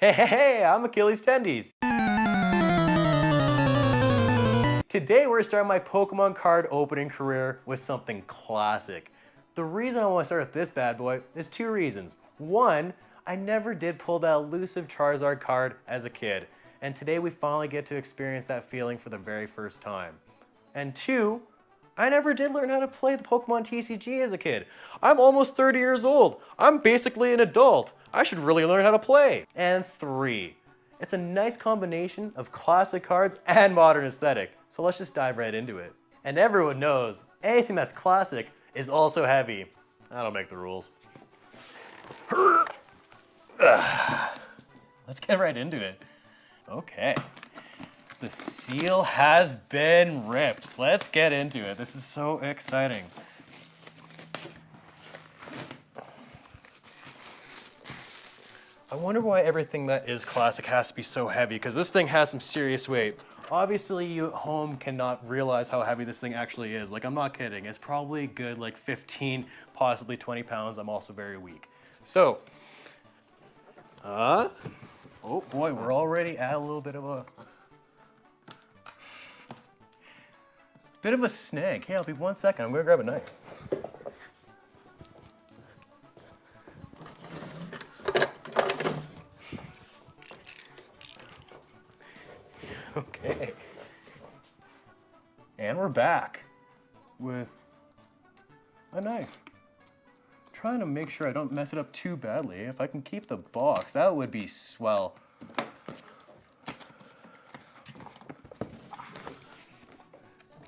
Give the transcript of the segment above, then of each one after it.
Hey, I'm Achilles Tendies. Today we're starting my Pokemon card opening career with something classic. The reason I want to start with this bad boy is two reasons. One, I never did pull that elusive Charizard card as a kid, and today we finally get to experience that feeling for the very first time. And two, I never did learn how to play the Pokemon TCG as a kid. I'm almost 30 years old. I'm basically an adult. I should really learn how to play. And three, it's a nice combination of classic cards and modern aesthetic. So let's just dive right into it. And everyone knows, anything that's classic is also heavy. I don't make the rules. Let's get right into it. Okay. The seal has been ripped. Let's get into it. This is so exciting. I wonder why everything that is classic has to be so heavy, because this thing has some serious weight. Obviously, you at home cannot realize how heavy this thing actually is. Like, I'm not kidding. It's probably good like 15, possibly 20 pounds. I'm also very weak. So, oh boy, we're already at a little bit of a snag. Hey, I'll be 1 second. I'm gonna grab a knife. Okay. And we're back with a knife. Trying to make sure I don't mess it up too badly. If I can keep the box, that would be swell.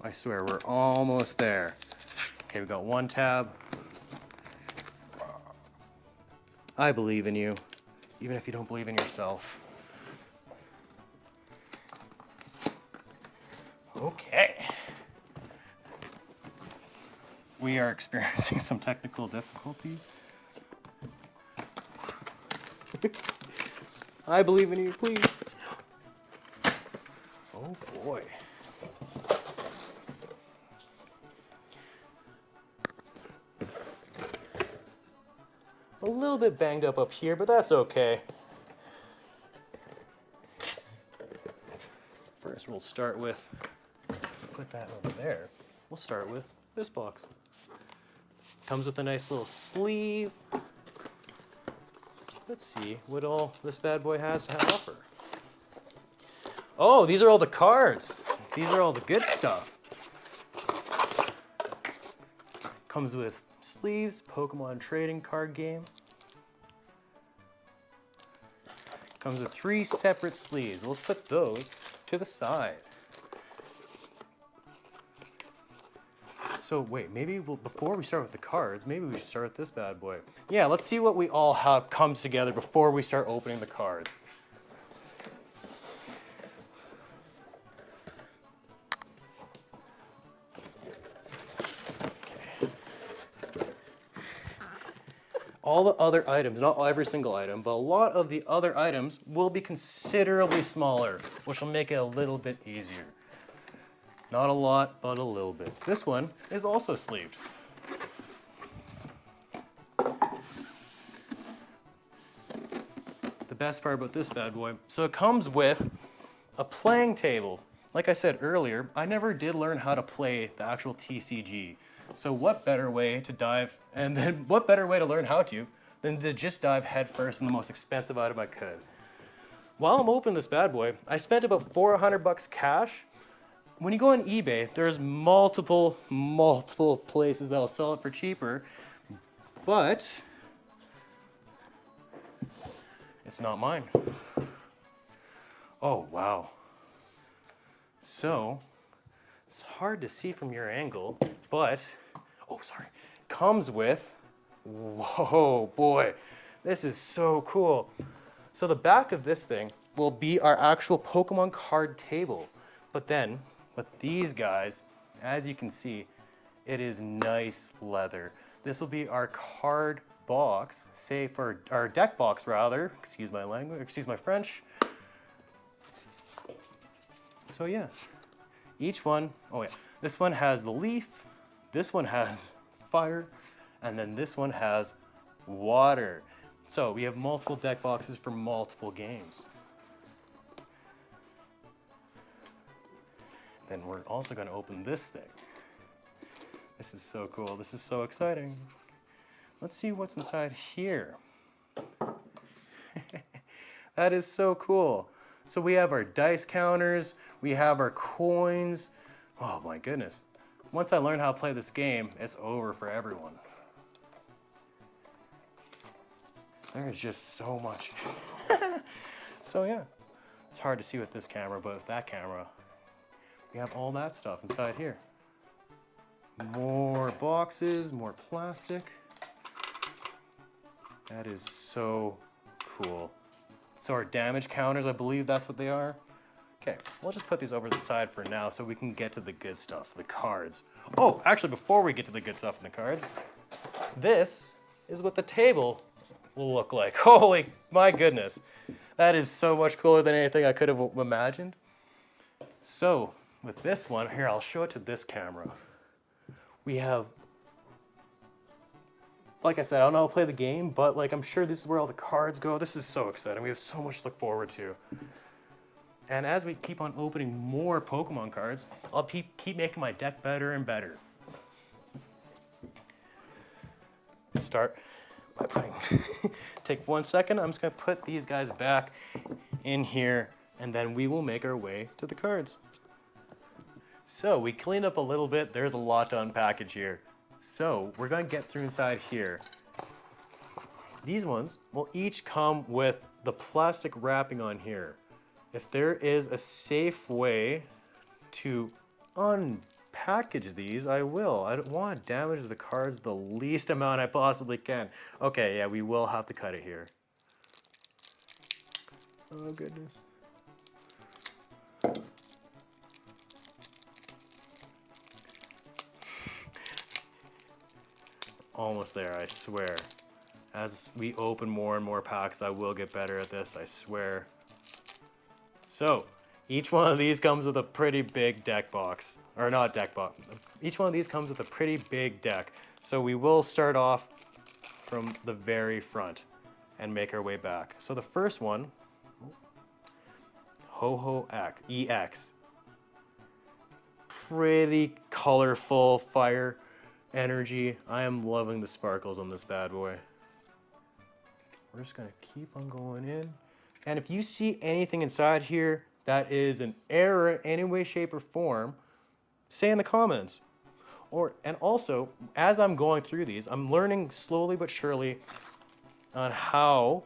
I swear, we're almost there. Okay, we got one tab. I believe in you, even if you don't believe in yourself. Okay. We are experiencing some technical difficulties. I believe in you, please. Oh boy. A little bit banged up here, but that's okay. First, we'll start with, put that over there. We'll start with this box. Comes with a nice little sleeve. Let's see what all this bad boy has to offer. Oh, these are all the cards. These are all the good stuff. Comes with sleeves, Pokemon trading card game. Comes with 3 separate sleeves. Let's put those to the side. So wait, maybe before we start with the cards, maybe we should start with this bad boy. Yeah, let's see what we all have comes together before we start opening the cards. All the other items, not every single item, but a lot of the other items will be considerably smaller, which will make it a little bit easier. Not a lot, but a little bit. This one is also sleeved. The best part about this bad boy, so it comes with a playing table. Like I said earlier, I never did learn how to play the actual TCG. So what better way to dive, and then what better way to learn how to than to just dive headfirst in the most expensive item I could. While I'm opening this bad boy, I spent about $400 cash. When you go on eBay, there's multiple places that'll sell it for cheaper, but it's not mine. Oh, wow. So, it's hard to see from your angle, but, comes with, whoa, boy, this is so cool. So the back of this thing will be our actual Pokemon card table, but then, with these guys, as you can see, it is nice leather. This will be our card box, say for our deck box rather, excuse my language, excuse my French. So yeah, each one, oh yeah, this one has the leaf, this one has fire, and then this one has water. So we have multiple deck boxes for multiple games. Then we're also going to open this thing. This is so cool. This is so exciting. Let's see what's inside here. That is so cool. So we have our dice counters, we have our coins. Oh my goodness. Once I learn how to play this game, it's over for everyone. There's just so much. So yeah, it's hard to see with this camera, but with that camera, we have all that stuff inside here. More boxes, more plastic. That is so cool. So our damage counters, I believe that's what they are. Okay, we'll just put these over the side for now so we can get to the good stuff, the cards. Oh, actually, before we get to the good stuff in the cards, this is what the table will look like. Holy, my goodness. That is so much cooler than anything I could have imagined. So, with this one, here, I'll show it to this camera. We have, like I said, I don't know how to play the game, but like I'm sure this is where all the cards go. This is so exciting. We have so much to look forward to. And as we keep on opening more Pokemon cards, I'll keep making my deck better and better. Start by putting, take 1 second, I'm just gonna put these guys back in here, and then we will make our way to the cards. So we cleaned up a little bit. There's a lot to unpackage here. So we're gonna get through inside here. These ones will each come with the plastic wrapping on here. If there is a safe way to unpackage these, I will. I don't want to damage the cards the least amount I possibly can. Okay, yeah, we will have to cut it here. Oh goodness. Almost there, I swear. As we open more and more packs, I will get better at this, I swear. So, each one of these comes with a pretty big deck box. Or not deck box. Each one of these comes with a pretty big deck. So we will start off from the very front and make our way back. So the first one, Ho-Ho EX. Pretty colorful fire energy. I am loving the sparkles on this bad boy. We're just gonna keep on going in. And if you see anything inside here that is an error in any way, shape, or form, say in the comments. And also, as I'm going through these, I'm learning slowly but surely on how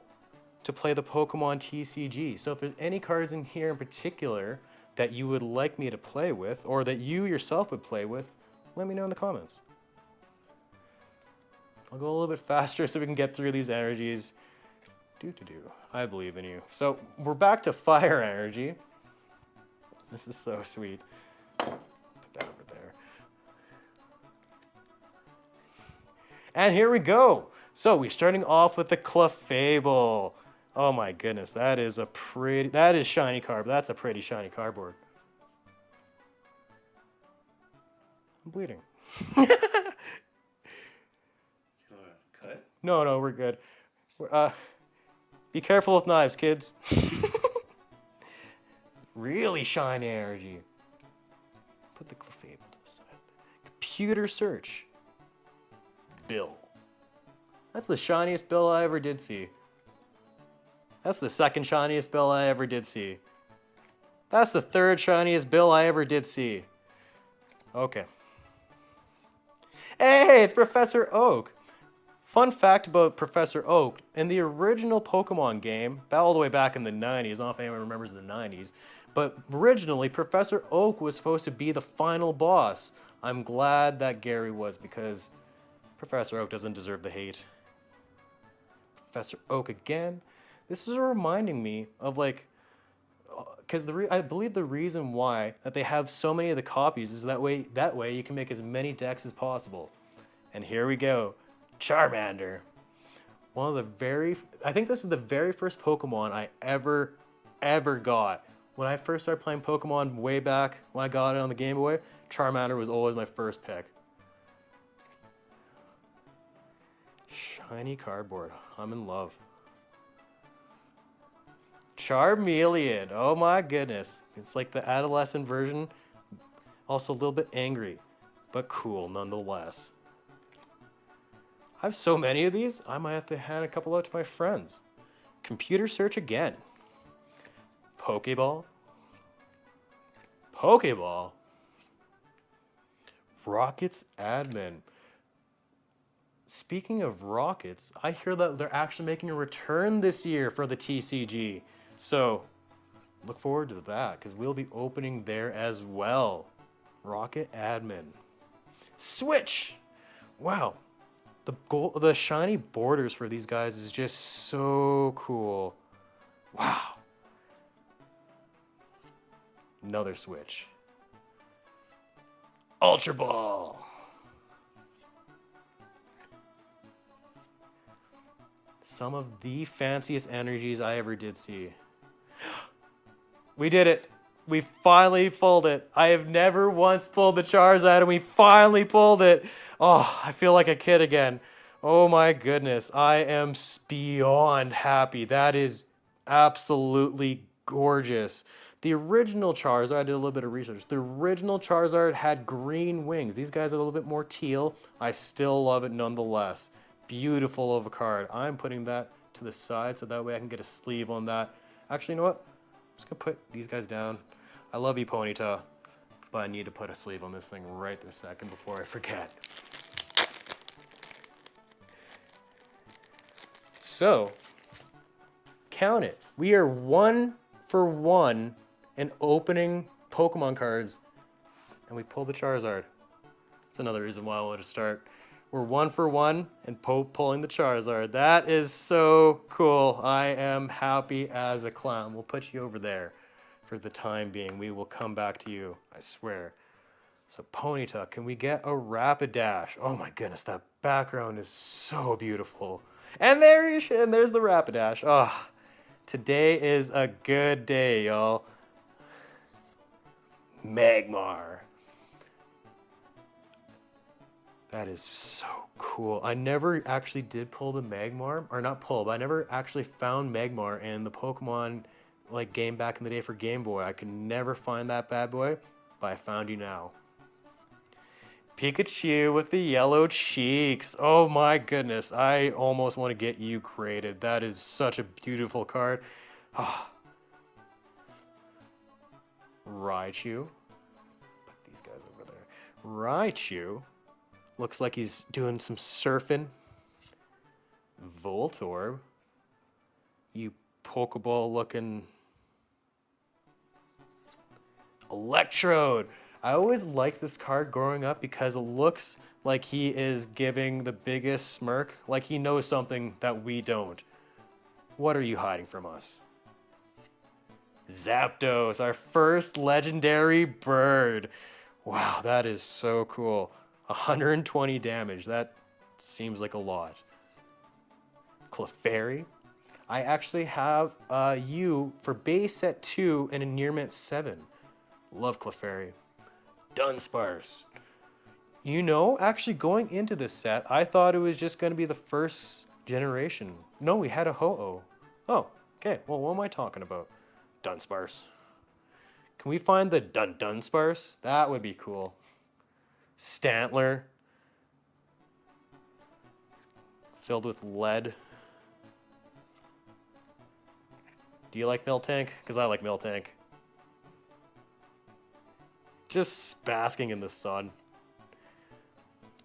to play the Pokemon TCG. So if there's any cards in here in particular that you would like me to play with, or that you yourself would play with, let me know in the comments. I'll go a little bit faster so we can get through these energies. I believe in you. So we're back to fire energy. This is so sweet. Put that over there. And here we go. So we're starting off with the Clefable. Oh my goodness, that is shiny card. That's a pretty shiny cardboard. I'm bleeding. Cut? No, we're good. Be careful with knives, kids. Really shiny energy. Put the Clefable to the side. Computer search. Bill. That's the shiniest bill I ever did see. That's the second shiniest bill I ever did see. That's the third shiniest bill I ever did see. Okay. Hey, it's Professor Oak. Fun fact about Professor Oak, in the original Pokemon game, all the way back in the 90s, I don't know if anyone remembers the 90s, but originally Professor Oak was supposed to be the final boss. I'm glad that Gary was, because Professor Oak doesn't deserve the hate. Professor Oak again. This is reminding me of like, because I believe the reason why that they have so many of the copies is that way you can make as many decks as possible. And here we go. Charmander. I think this is the very first Pokemon I ever got. When I first started playing Pokemon way back when I got it on the Game Boy, Charmander was always my first pick. Shiny cardboard. I'm in love. Charmeleon. Oh my goodness. It's like the adolescent version. Also a little bit angry, but cool nonetheless. I have so many of these, I might have to hand a couple out to my friends. Computer search again. Pokeball. Pokeball. Rockets admin. Speaking of Rockets, I hear that they're actually making a return this year for the TCG. So look forward to that because we'll be opening there as well. Rocket admin. Switch. Wow. The shiny borders for these guys is just so cool. Wow. Another switch. Ultra Ball. Some of the fanciest energies I ever did see. We did it. We finally pulled it. I have never once pulled the Charizard and we finally pulled it. Oh, I feel like a kid again. Oh my goodness. I am beyond happy. That is absolutely gorgeous. The original Charizard, I did a little bit of research. The original Charizard had green wings. These guys are a little bit more teal. I still love it nonetheless. Beautiful of a card. I'm putting that to the side so that way I can get a sleeve on that. Actually, you know what? I'm just gonna put these guys down. I love you, Ponyta, but I need to put a sleeve on this thing right this second before I forget. So, count it. We are 1 for 1 in opening Pokemon cards, and we pulled the Charizard. That's another reason why I wanted to start. We're 1 for 1 in pulling the Charizard. That is so cool. I am happy as a clown. We'll put you over there for the time being. We will come back to you, I swear. So Ponyta, can we get a Rapidash? Oh my goodness, that background is so beautiful. And there's the Rapidash. Oh, today is a good day, y'all. Magmar. That is so cool. I never actually did pull the Magmar, or not pull, but I never actually found Magmar in the Pokemon like game back in the day for Game Boy. I could never find that bad boy, but I found you now. Pikachu with the yellow cheeks. Oh my goodness. I almost want to get you graded. That is such a beautiful card. Oh. Raichu. Put these guys over there. Raichu. Looks like he's doing some surfing. Voltorb. You Pokeball looking. Electrode. I always liked this card growing up because it looks like he is giving the biggest smirk, like he knows something that we don't. What are you hiding from us? Zapdos, our first legendary bird. Wow, that is so cool. 120 damage, that seems like a lot. Clefairy. I actually have you for base set 2 and a near mint 7. Love Clefairy. Dunsparce. You know, actually going into this set, I thought it was just going to be the first generation. No, we had a Ho-Oh. Oh, okay. Well, what am I talking about? Dunsparce. Can we find the Dunsparce? That would be cool. Stantler. Filled with lead. Do you like Miltank? Because I like Miltank. Just basking in the sun.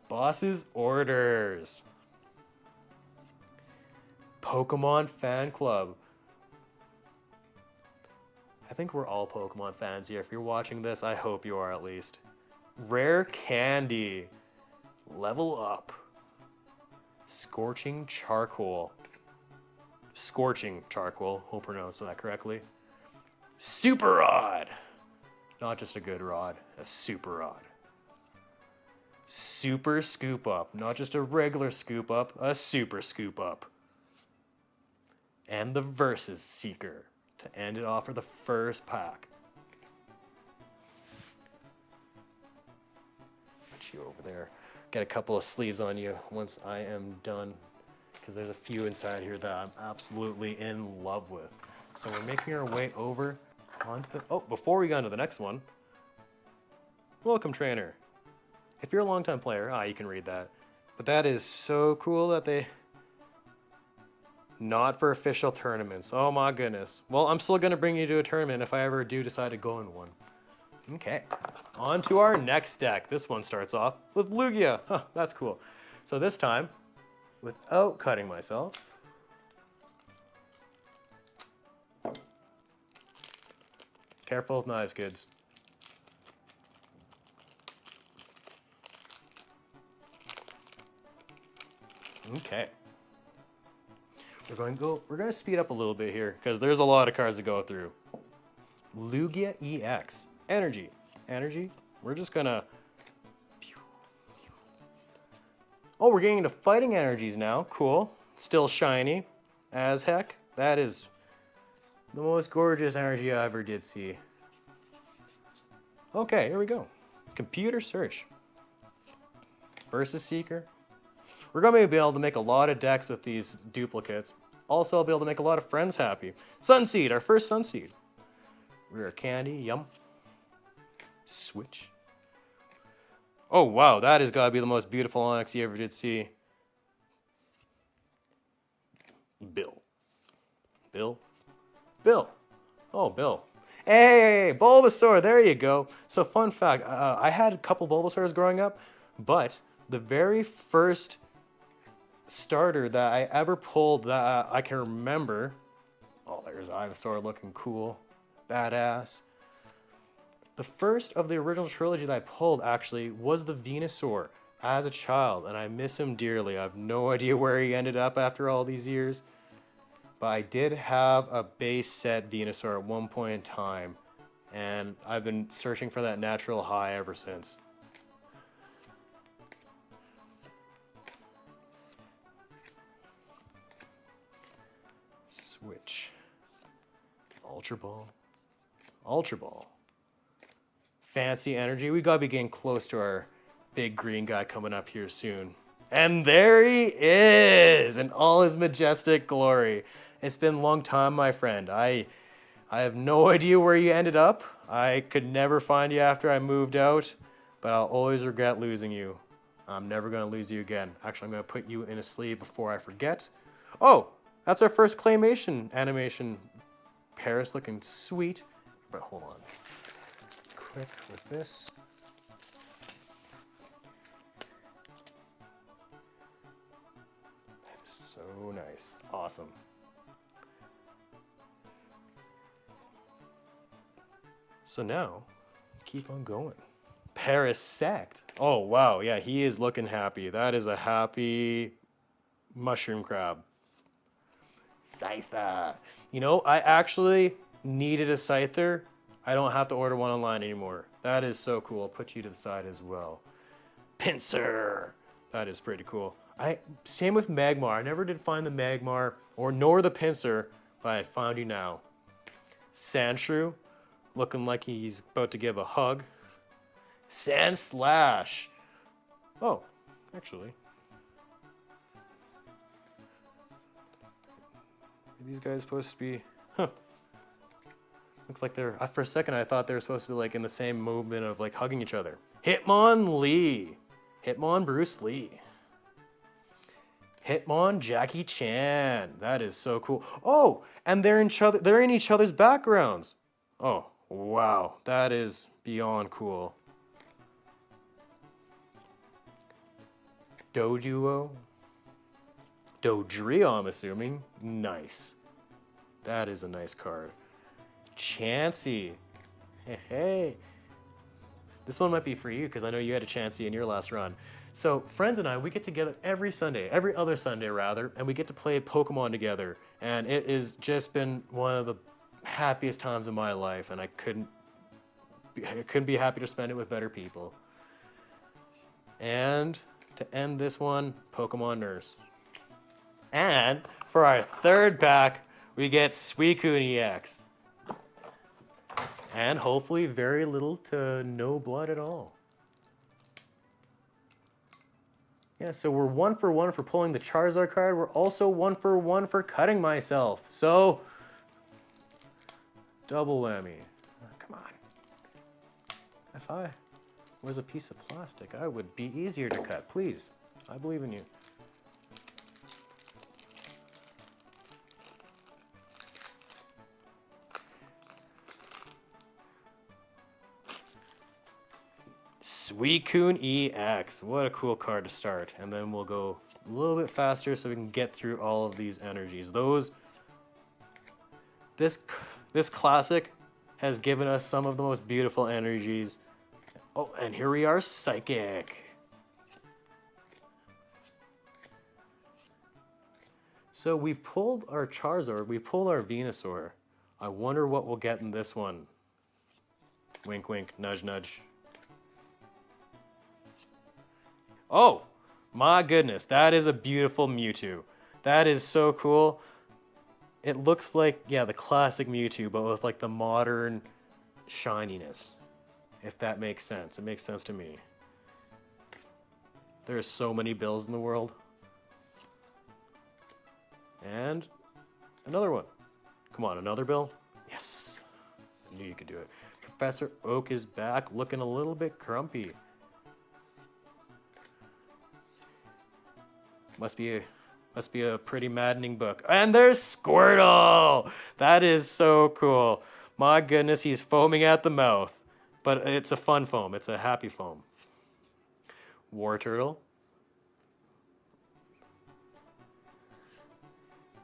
Boss's orders. Pokemon Fan Club. I think we're all Pokemon fans here. If you're watching this, I hope you are at least. Rare Candy. Level Up. Scorching Charcoal. Scorching Charcoal. Hope I pronounced that correctly. Super Rod. Not just a good rod, a super rod. Super Scoop Up. Not just a regular scoop up, a super scoop up. And the Versus Seeker to end it off for the first pack. Put you over there. Get a couple of sleeves on you once I am done, because there's a few inside here that I'm absolutely in love with. So we're making our way over onto the... Oh, before we go into the next one, welcome, trainer. If you're a longtime player, you can read that. But that is so cool that they... Not for official tournaments. Oh my goodness. Well, I'm still going to bring you to a tournament if I ever do decide to go in one. Okay, on to our next deck. This one starts off with Lugia. Huh, that's cool. So this time, without cutting myself, careful with knives, kids. Okay. We're going to speed up a little bit here because there's a lot of cards to go through. Lugia EX. Energy. Energy. We're just gonna... Oh, we're getting into fighting energies now. Cool. Still shiny as heck. That is the most gorgeous energy I ever did see. Okay, here we go. Computer search. Versus Seeker. We're going to be able to make a lot of decks with these duplicates. Also, I'll be able to make a lot of friends happy. Sunseed, our first Sunseed. Rare candy, yum. Switch. Oh, wow, that has got to be the most beautiful Onyx you ever did see. Bill. Bill? Bill. Oh, Bill. Hey, Bulbasaur, there you go. So, fun fact, I had a couple Bulbasaurs growing up, but the very first starter that I ever pulled that I can remember... Oh, there's Ivysaur looking cool. Badass. The first of the original trilogy that I pulled actually was the Venusaur as a child, and I miss him dearly. I have no idea where he ended up after all these years, but I did have a base set Venusaur at one point in time, and I've been searching for that natural high ever since. Switch. Ultra Ball. Ultra Ball. Fancy energy. We gotta be getting close to our big green guy coming up here soon. And there he is in all his majestic glory. It's been a long time, my friend. I have no idea where you ended up. I could never find you after I moved out, but I'll always regret losing you. I'm never gonna lose you again. Actually, I'm gonna put you in a sleeve before I forget. Oh, that's our first claymation animation. Paris looking sweet, but hold on. Quick with this. That is so nice. Awesome. So now, keep on going. Paris Sect. Oh, wow. Yeah, he is looking happy. That is a happy mushroom crab. Scyther. You know, I actually needed a Scyther. I don't have to order one online anymore. That is so cool. I'll put you to the side as well. Pinsir. That is pretty cool. Same with Magmar. I never did find the Magmar nor the Pinsir, but I found you now. Sandshrew. Looking like he's about to give a hug. Sandslash. Oh, actually. Are these guys supposed to be... Huh. Looks like they're... For a second, I thought they were supposed to be like in the same movement of like hugging each other. Hitmonlee. Hitmon Bruce Lee. Hitmon Jackie Chan. That is so cool. Oh, and they're in each other's backgrounds. Oh, wow. That is beyond cool. Doduo. Dodrio, I'm assuming. Nice. That is a nice card. Chansey. Hey, hey. This one might be for you because I know you had a Chansey in your last run. So friends and I, we get together every other Sunday rather, and we get to play Pokemon together. And it has just been one of the happiest times of my life, and I couldn't be happy to spend it with better people. And to end this one, Pokemon Nurse. And for our third pack, we get Suicune EX. And hopefully very little to no blood at all. Yeah, so we're 1 for 1 for pulling the Charizard card. We're also 1 for 1 for cutting myself. So Double whammy. Come on. If I was a piece of plastic, I would be easier to cut. Please. I believe in you. Suicune EX. What a cool card to start. And then we'll go a little bit faster so we can get through all of these energies. This classic has given us some of the most beautiful energies. Oh, and here we are, Psychic. So we've pulled our Charizard, we pulled our Venusaur. I wonder what we'll get in this one. Wink, wink, nudge, nudge. Oh, my goodness, that is a beautiful Mewtwo. That is so cool. It looks like, yeah, the classic Mewtwo, but with like the modern shininess. If that makes sense. It makes sense to me. There's so many bills in the world. And another one. Come on, another bill? Yes. I knew you could do it. Professor Oak is back, looking a little bit grumpy. Must be a pretty maddening book. And there's Squirtle! That is so cool. My goodness, he's foaming at the mouth. But it's a fun foam. It's a happy foam. War Turtle.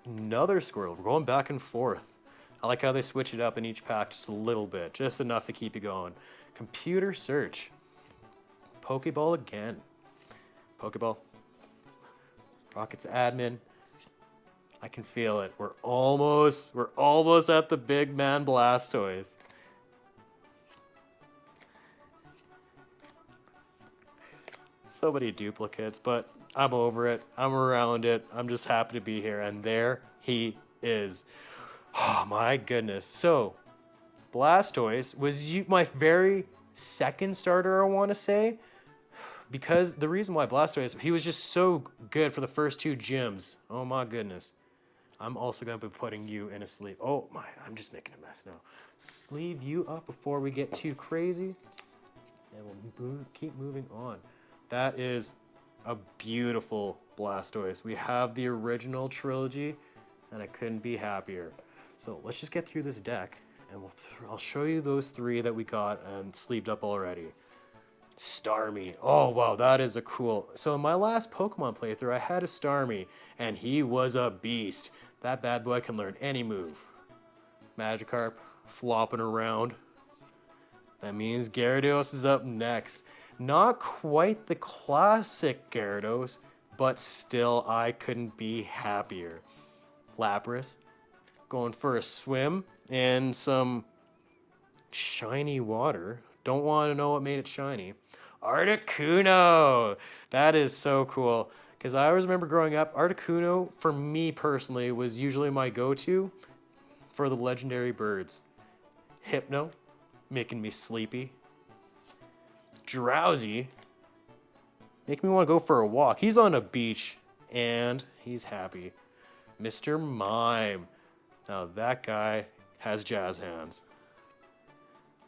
Another Squirtle. We're going back and forth. I like how they switch it up in each pack just a little bit. Just enough to keep you going. Computer search. Pokeball again. Pokeball. Rockets admin. I can feel it. We're almost at the big man Blastoise. So many duplicates, but I'm over it. I'm around it. I'm just happy to be here. And there he is. Oh my goodness. So Blastoise was my very second starter, I want to say. Because the reason why Blastoise, he was just so good for the first two gyms. Oh my goodness. I'm also going to be putting you in a sleeve. Oh my, I'm just making a mess now. Sleeve you up before we get too crazy. And we'll keep moving on. That is a beautiful Blastoise. We have the original trilogy, and I couldn't be happier. So let's just get through this deck, and I'll show you those three that we got and sleeved up already. Starmie. Oh, wow, that is a cool... So in my last Pokemon playthrough, I had a Starmie, and he was a beast. That bad boy can learn any move. Magikarp, flopping around. That means Gyarados is up next. Not quite the classic Gyarados, but still, I couldn't be happier. Lapras, going for a swim in some shiny water. Don't want to know what made it shiny. Articuno! That is so cool. Because I always remember growing up, Articuno, for me personally, was usually my go-to for the legendary birds. Hypno, making me sleepy. Drowsy, making me want to go for a walk. He's on a beach, and he's happy. Mr. Mime. Now that guy has jazz hands.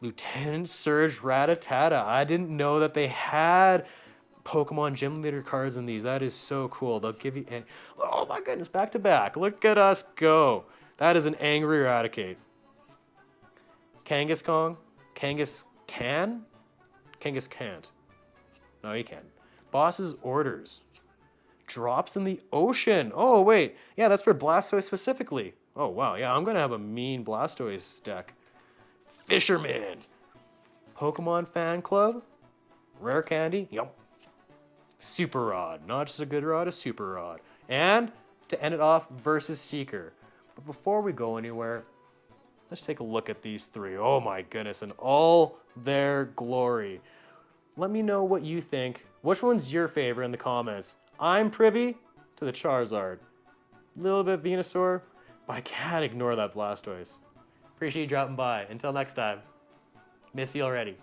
Lieutenant Surge Rattata. I didn't know that they had Pokemon Gym Leader cards in these. That is so cool. They'll give you... Oh my goodness, back to back. Look at us go. That is an angry Eradicate. Kangaskhan. Kangaskhan? Kangas can't. No, he can. Boss's Orders. Drops in the ocean. Oh, wait. Yeah, that's for Blastoise specifically. Oh, wow. Yeah, I'm going to have a mean Blastoise deck. Fisherman. Pokemon Fan Club. Rare Candy. Yup. Super Rod. Not just a good rod, a Super Rod. And to end it off, Versus Seeker. But before we go anywhere, let's take a look at these three. Oh my goodness, in all their glory. Let me know what you think. Which one's your favorite in the comments? I'm privy to the Charizard. A little bit Venusaur, but I can't ignore that Blastoise. Appreciate you dropping by. Until next time, miss you already.